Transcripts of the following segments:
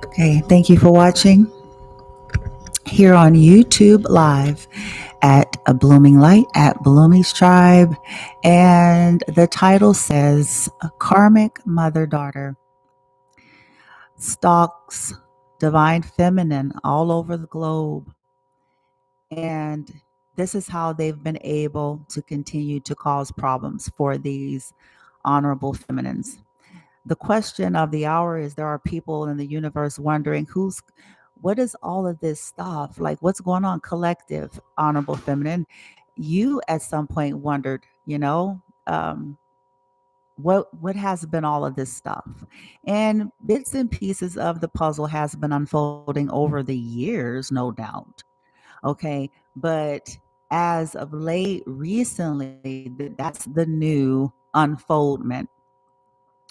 Okay, thank you for watching here on YouTube Live at A Blooming Light at Bloomy's Tribe. And the title says Karmic Mother Daughter Stalks Divine Feminine all over the globe. And this is how they've been able to continue to cause problems for these honorable feminines. The question of the hour is there are people in the universe wondering what is all of this stuff? Like what's going on collective, honorable feminine? You at some point wondered, what has been all of this stuff? And bits and pieces of the puzzle has been unfolding over the years, no doubt. Okay. But as of late, recently, that's the new unfoldment.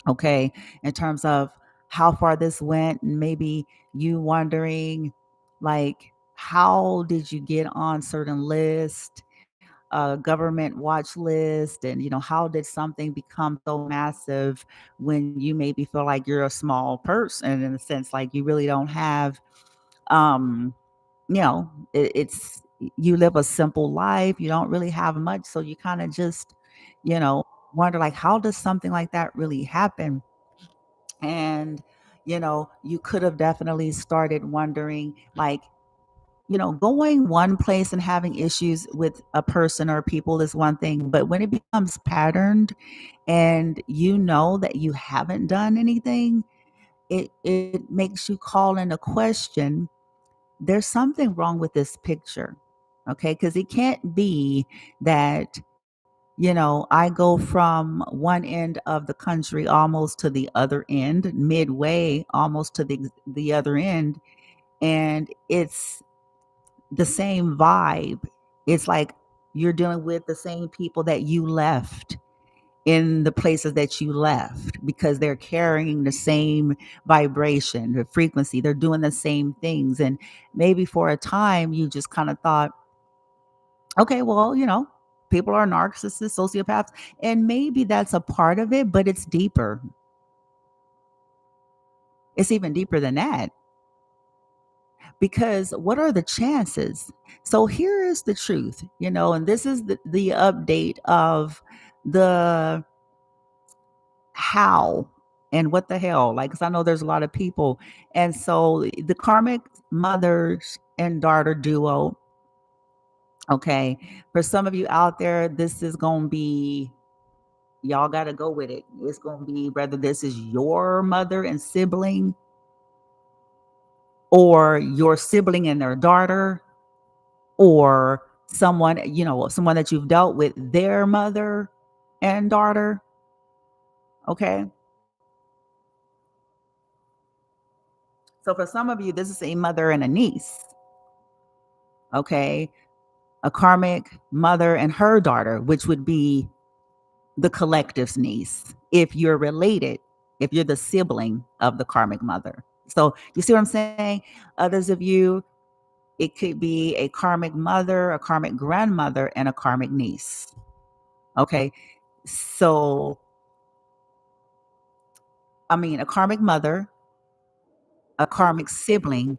Okay, in terms of how far this went, and maybe you wondering, like, how did you get on certain list, government watch list, and how did something become so massive when you maybe feel like you're a small person in a sense, like you really don't have, um, it's you live a simple life, you don't really have much, so you kind of just, you know, wonder like, how does something like that really happen? And you could have definitely started wondering like, going one place and having issues with a person or people is one thing, but when it becomes patterned and you know that you haven't done anything, it makes you call into question, there's something wrong with this picture. Okay, because it can't be that I go from one end of the country almost to the other end, midway almost to the other end, and it's the same vibe. It's like you're dealing with the same people that you left in the places that you left because they're carrying the same vibration, the frequency. They're doing the same things. And maybe for a time you just kind of thought, okay, well, people are narcissists, sociopaths, and maybe that's a part of it, but it's deeper. It's even deeper than that because what are the chances? So here is the truth, and this is the update of the how and what the hell, like, because I know there's a lot of people. And so the karmic mothers and daughter duo, okay, for some of you out there, this is going to be, y'all got to go with it. It's going to be whether this is your mother and sibling or your sibling and their daughter or someone, someone that you've dealt with, their mother and daughter. Okay. So for some of you, this is a mother and a niece. Okay. A karmic mother and her daughter, which would be the collective's niece, if you're related, if you're the sibling of the karmic mother. So you see what I'm saying? Others of you, it could be a karmic mother, a karmic grandmother, and a karmic niece. Okay. So, I mean, a karmic mother, a karmic sibling,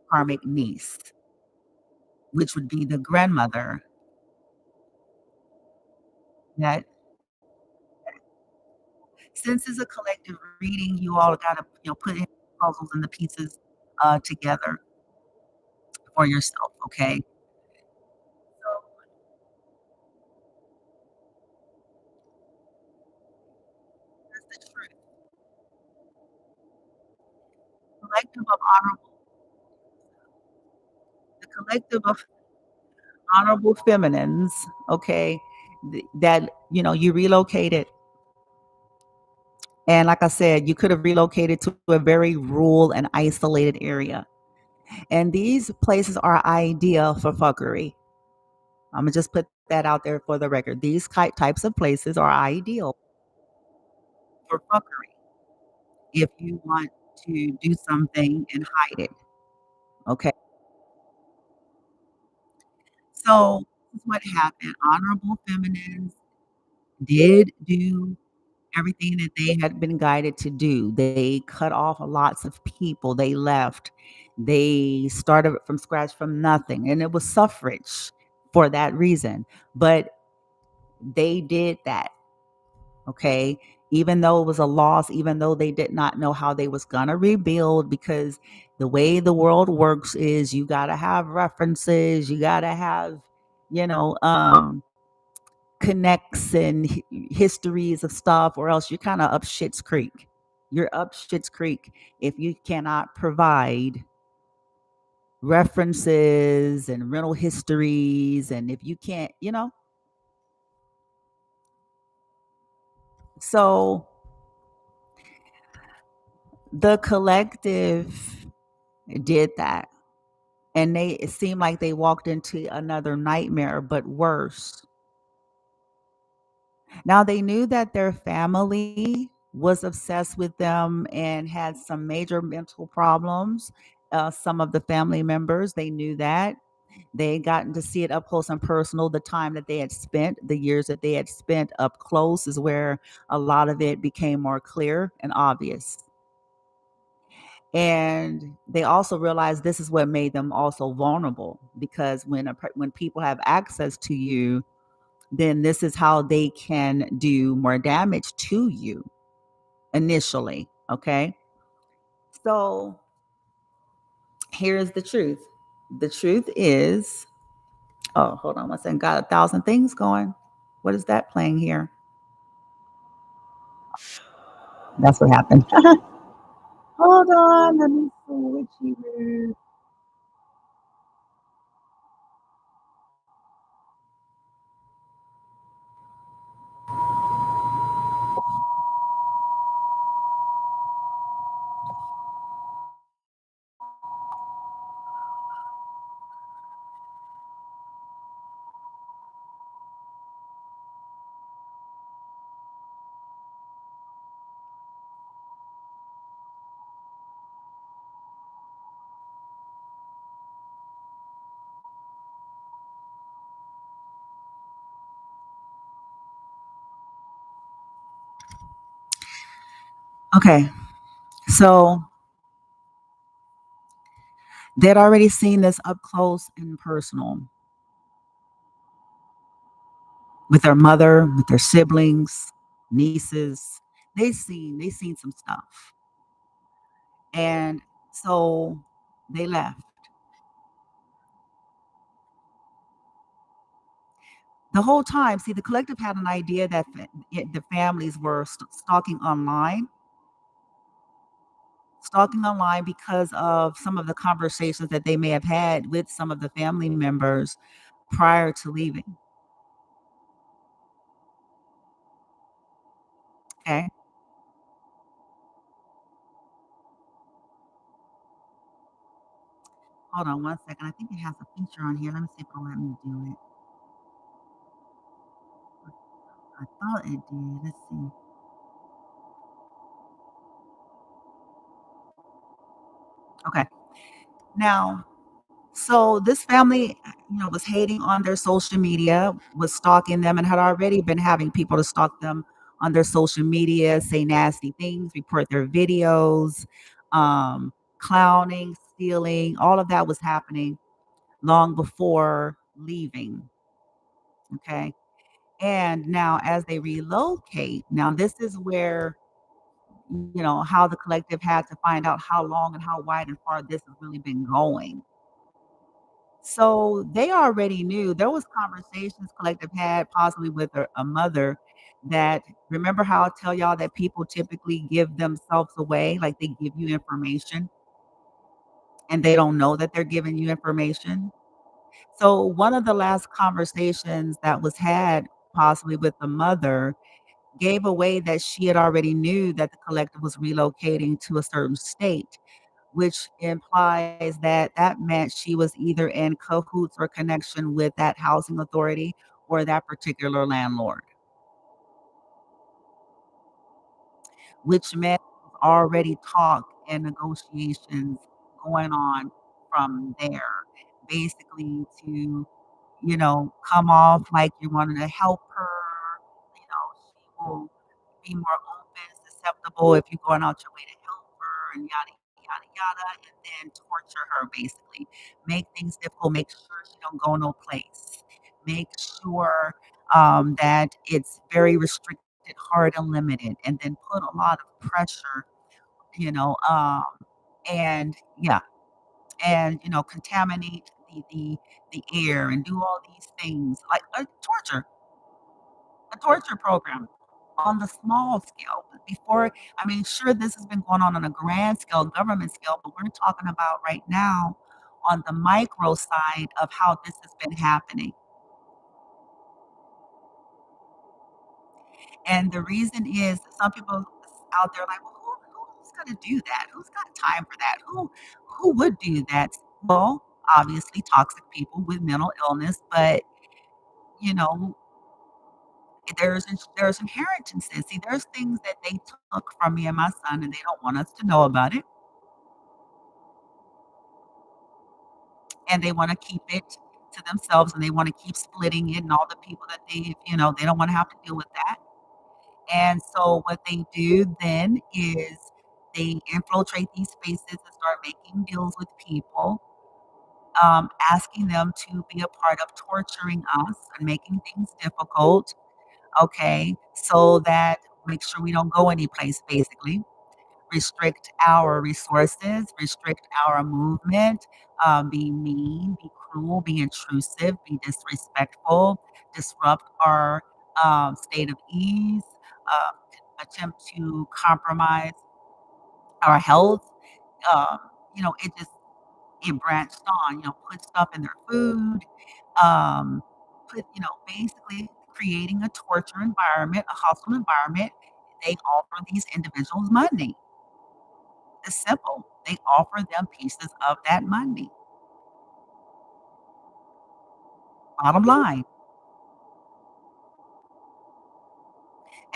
karmic niece, which would be the grandmother. That since it's a collective reading, you all got to put in puzzles and the pieces together for yourself. Okay. So that's the truth. Collective of honorable, the collective of honorable feminines. Okay, that you relocated, and like I said, you could have relocated to a very rural and isolated area. And these places are ideal for fuckery. I'm gonna just put that out there for the record. These types of places are ideal for fuckery if you want to do something and hide it. Okay. So this is what happened. Honorable feminines did do everything that they had been guided to do. They cut off lots of people. They left. They started from scratch from nothing. And it was suffrage for that reason. But they did that. Okay. Even though it was a loss, even though they did not know how they was gonna rebuild, because the way the world works is you gotta have references, you gotta have, you know, connects and histories of stuff, or else you're kind of up shit's creek. You're up shit's creek if you cannot provide references and rental histories, and if you can't, so the collective did that, and it seemed like they walked into another nightmare, but worse. Now they knew that their family was obsessed with them and had some major mental problems. Some of the family members, they knew that. They had gotten to see it up close and personal. The time that they had spent, the years that they had spent up close, is where a lot of it became more clear and obvious. And they also realized this is what made them also vulnerable, because when people have access to you, then this is how they can do more damage to you initially. Okay. So here's the truth. The truth is, oh, hold on one second. Got a thousand things going. What is that playing here? That's what happened. Hold on. Let me switch here. Okay. So they'd already seen this up close and personal with their mother, with their siblings, nieces. They seen some stuff. And so they left. The whole time, see, the collective had an idea that the families were stalking online because of some of the conversations that they may have had with some of the family members prior to leaving. Okay. Hold on one second. I think it has a feature on here. Let me see if it'll let me do it. I thought it did. Let's see. Okay. Now, so this family, was hating on their social media, was stalking them, and had already been having people to stalk them on their social media, say nasty things, report their videos, clowning, stealing. All of that was happening long before leaving. Okay. And now, as they relocate, now this is where, how the collective had to find out how long and how wide and far this has really been going. So they already knew there was conversations collective had possibly with a mother, that, remember how I tell y'all that people typically give themselves away, like they give you information and they don't know that they're giving you information. So one of the last conversations that was had possibly with the mother gave away that she had already knew that the collective was relocating to a certain state, which implies that that meant she was either in cahoots or connection with that housing authority or that particular landlord, which meant already talk and negotiations going on from there, basically to, come off like you wanted to help her. She will be more open, susceptible if you're going out your way to help her and yada, yada, yada, and then torture her basically. Make things difficult, make sure she don't go no place. Make sure that it's very restricted, hard, and limited, and then put a lot of pressure, you know, and yeah, and contaminate the air and do all these things like a torture program on the small scale. But before, I mean, sure, this has been going on a grand scale, government scale, but we're talking about right now on the micro side of how this has been happening. And the reason is some people out there are like, well, who's going to do that? Who's got time for that? Who would do that? Well, obviously, toxic people with mental illness, but you know, there's inheritances. See, there's things that they took from me and my son, and they don't want us to know about it, and they want to keep it to themselves, and they want to keep splitting it, and all the people that they don't want to have to deal with that. And so, what they do then is they infiltrate these spaces and start making deals with people, asking them to be a part of torturing us and making things difficult. Okay, so that make sure we don't go anyplace, basically restrict our resources, restrict our movement, be mean, be cruel, be intrusive, be disrespectful, disrupt our state of ease, attempt to compromise our health. Um, it just it branched on. Put stuff in their food, basically creating a torture environment, a hostile environment. They offer these individuals money. It's simple. They offer them pieces of that money. Bottom line.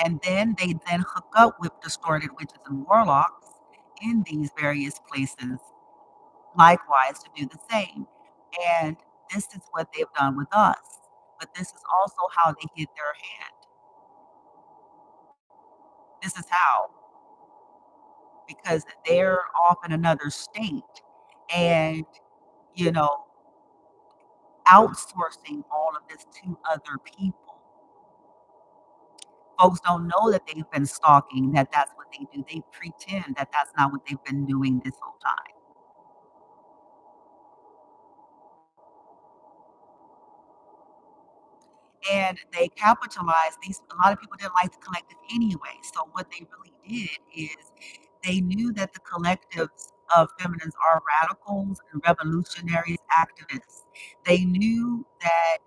And then they then hook up with distorted witches and warlocks in these various places, likewise to do the same. And this is what they've done with us. But this is also how they get their hand. This is how, because they're off in another state and, you know, outsourcing all of this to other people. Folks don't know that they've been stalking, that that's what they do. They pretend that that's not what they've been doing this whole time. And they capitalize these a lot of people didn't like the collective anyway. So what they really did is they knew that the collectives of feminines are radicals and revolutionaries, activists. They knew that,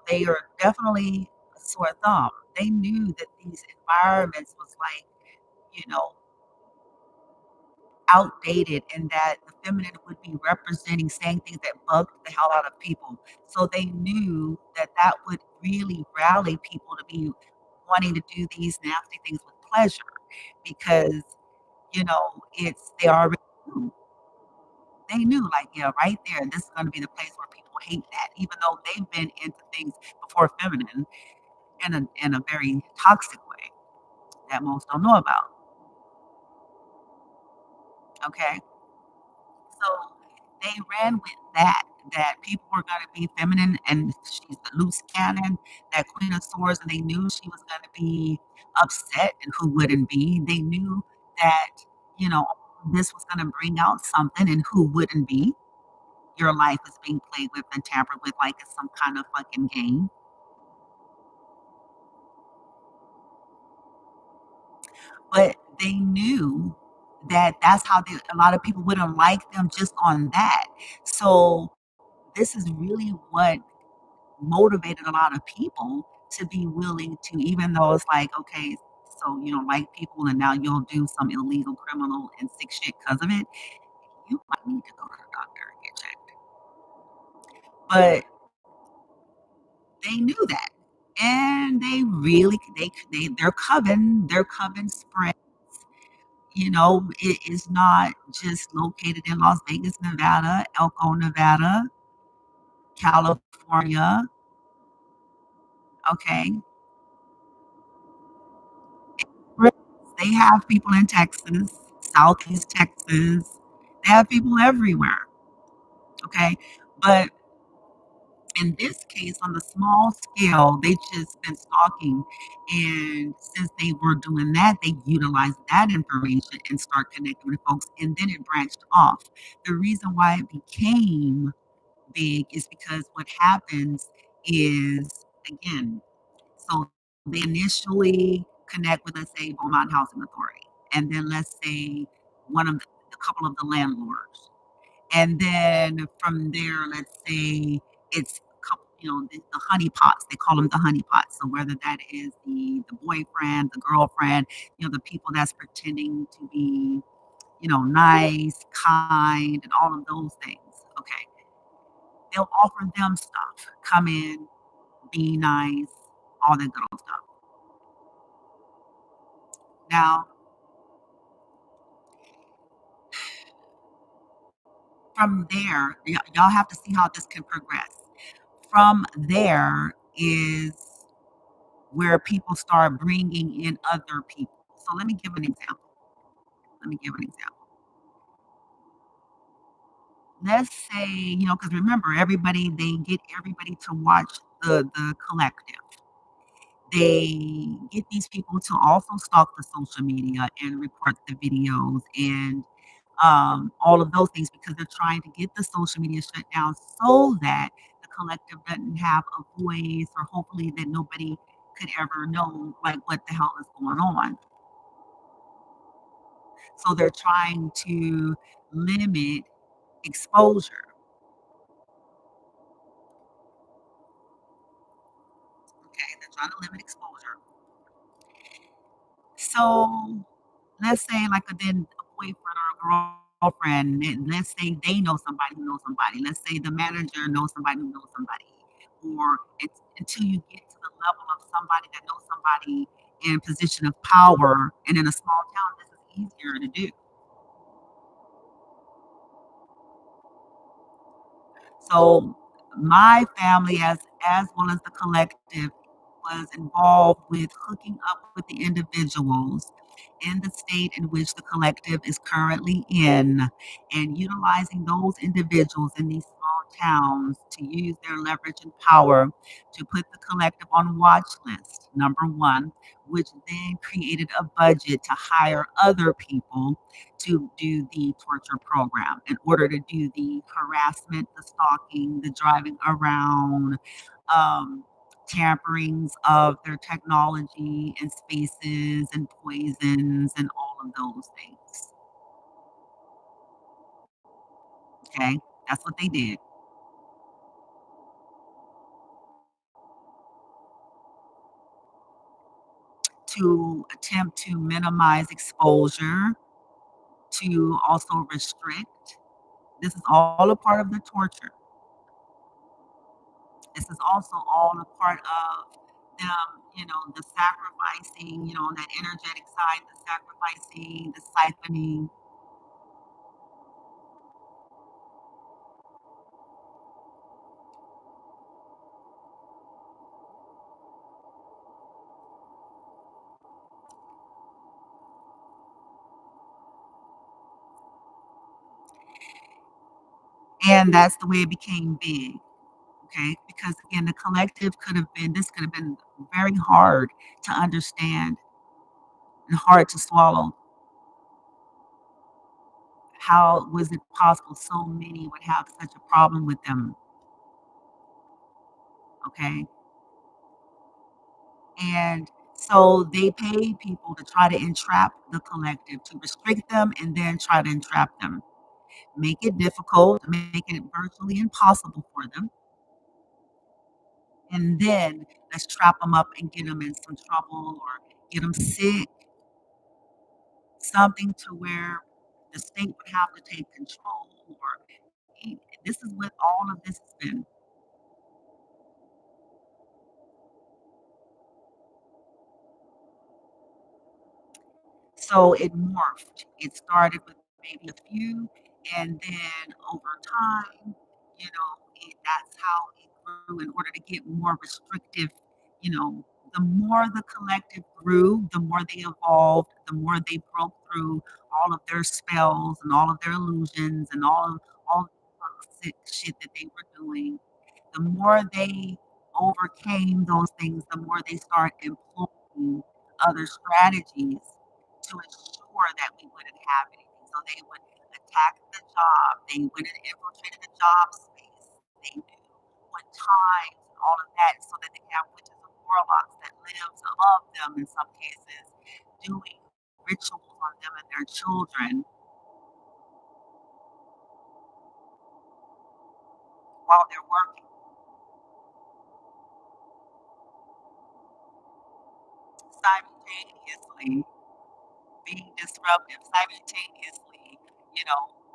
they are definitely a sore thumb. They knew that these environments was like, you know, outdated and that the feminine would be representing saying things that bugged the hell out of people. So they knew that that would really rally people to be wanting to do these nasty things with pleasure because, they already knew. They knew, like, yeah, right there, this is going to be the place where people hate that, even though they've been into things before feminine in a very toxic way that most don't know about. Okay. So they ran with that people were gonna be feminine and she's the loose cannon, that Queen of Swords, and they knew she was gonna be upset, and who wouldn't be? They knew that, you know, this was gonna bring out something, and who wouldn't be? Your life is being played with and tampered with like it's some kind of fucking game. But they knew that that's how a lot of people wouldn't like them just on that. So this is really what motivated a lot of people to be willing to, even though it's like, okay, so you don't like people and now you'll do some illegal criminal and sick shit because of it, you might need to go to the doctor and get checked. But they knew that. And they really their coven spread. It is not just located in Las Vegas, Nevada, Elko, Nevada, California, okay? They have people in Texas, Southeast Texas. They have people everywhere. Okay. But in this case, on the small scale, they just been stalking. And since they were doing that, they utilized that information and start connecting with folks. And then it branched off. The reason why it became big is because what happens is, again, so they initially connect with, let's say, Beaumont Housing Authority. And then let's say one of a couple of the landlords. And then from there, let's say it's a couple, the honey pots. They call them the honey pots. So whether that is the boyfriend, the girlfriend, the people that's pretending to be, nice, kind, and all of those things. Okay, they'll offer them stuff. Come in, be nice, all that good old stuff. Now, from there, y'all have to see how this can progress. From there is where people start bringing in other people. So let me give an example. Let me give an example. Let's say, because remember, they get everybody to watch the collective. They get these people to also stalk the social media and report the videos and all of those things because they're trying to get the social media shut down so that the collective doesn't have a voice or hopefully that nobody could ever know like what the hell is going on. So they're trying to limit exposure. Okay, they're trying to limit exposure. So let's say like a boyfriend or a girlfriend, and let's say they know somebody who knows somebody. Let's say the manager knows somebody who knows somebody. Or it's until you get to the level of somebody that knows somebody in a position of power and in a small town, this is easier to do. So my family, as well as the collective, was involved with hooking up with the individuals in the state in which the collective is currently in and utilizing those individuals in these small towns to use their leverage and power to put the collective on watch list, number one, which then created a budget to hire other people to do the torture program in order to do the harassment, the stalking, the driving around, tamperings of their technology and spaces and poisons and all of those things. Okay, that's what they did to attempt to minimize exposure, to also restrict. This is all a part of the torture. This is also all a part of them, the sacrificing, on that energetic side, the sacrificing, the siphoning. And that's the way it became big. Okay. Because again, this could have been very hard to understand and hard to swallow. How was it possible so many would have such a problem with them? Okay. And so they paid people to try to entrap the collective, to restrict them and then try to entrap them, make it difficult, make it virtually impossible for them. And then let's trap them up and get them in some trouble or get them sick, something to where the state would have to take control. Or this is what all of this has been. So it morphed. It started with maybe a few, and then over time, that's how it grew in order to get more restrictive, the more the collective grew, the more they evolved, the more they broke through all of their spells and all of their illusions and all the toxic shit that they were doing. The more they overcame those things, the more they start employing other strategies to ensure that we wouldn't have anything. So they would attack the job, they went and infiltrated the job space, they knew what times and all of that so that they can have witches and warlocks that lives above them in some cases, doing rituals on them and their children while they're working. Simultaneously being disruptive, simultaneously,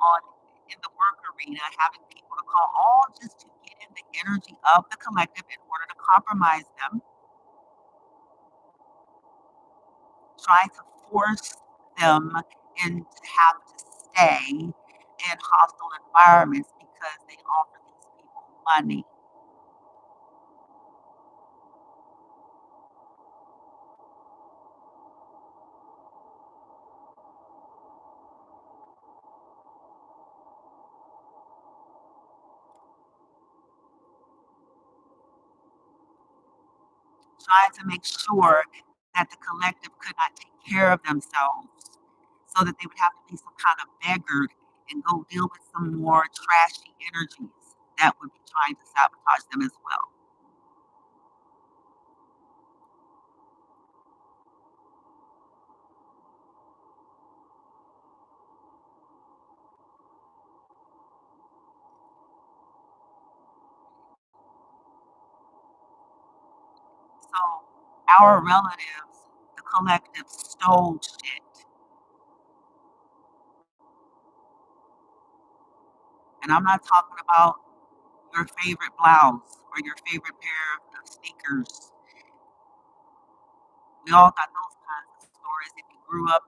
on in the work arena, having people to call, all just to get in the energy of the collective in order to compromise them, trying to force them and to have to stay in hostile environments because they offer these people money. Trying to make sure that the collective could not take care of themselves so that they would have to be some kind of beggared and go deal with some more trashy energies that would be trying to sabotage them as well. So our relatives, the collective, stole shit. And I'm not talking about your favorite blouse or your favorite pair of sneakers. We all got those kinds of stories. If you grew up,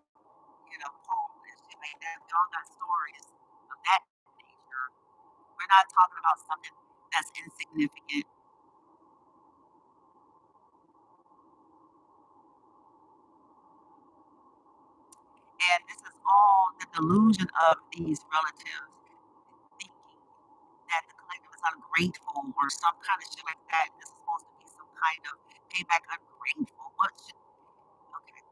home and shit like that, we all got stories of that nature. We're not talking about something that's insignificant. And this is all the delusion of these relatives thinking that the collective is ungrateful or some kind of shit like that. This is supposed to be some kind of payback ungrateful. What should, okay,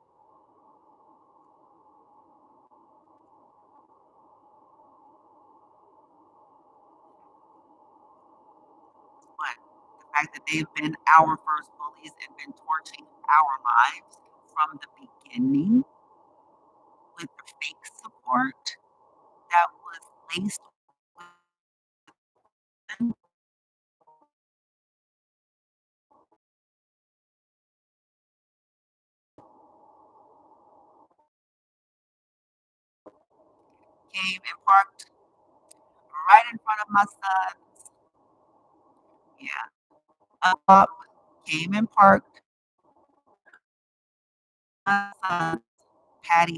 but the fact that they've been our first bullies and been torching our lives from the beginning with the fake support that was laced with them came and parked right in front of my sons. Yeah. Up, came and parked my son's patio